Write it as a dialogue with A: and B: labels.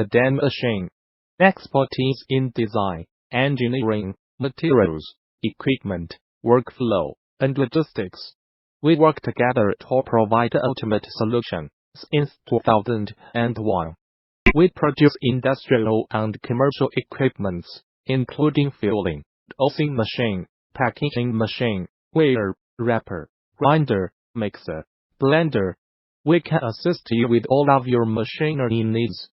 A: den machine. Expertise in design, engineering, materials, equipment, workflow, and logistics. We work together to provide the ultimate solution. Since 2001, we produce industrial and commercial equipments, including filling, dosing machine, packaging machine, weigher, wrapper, grinder, mixer, blender. We can assist you with all of your machinery needs.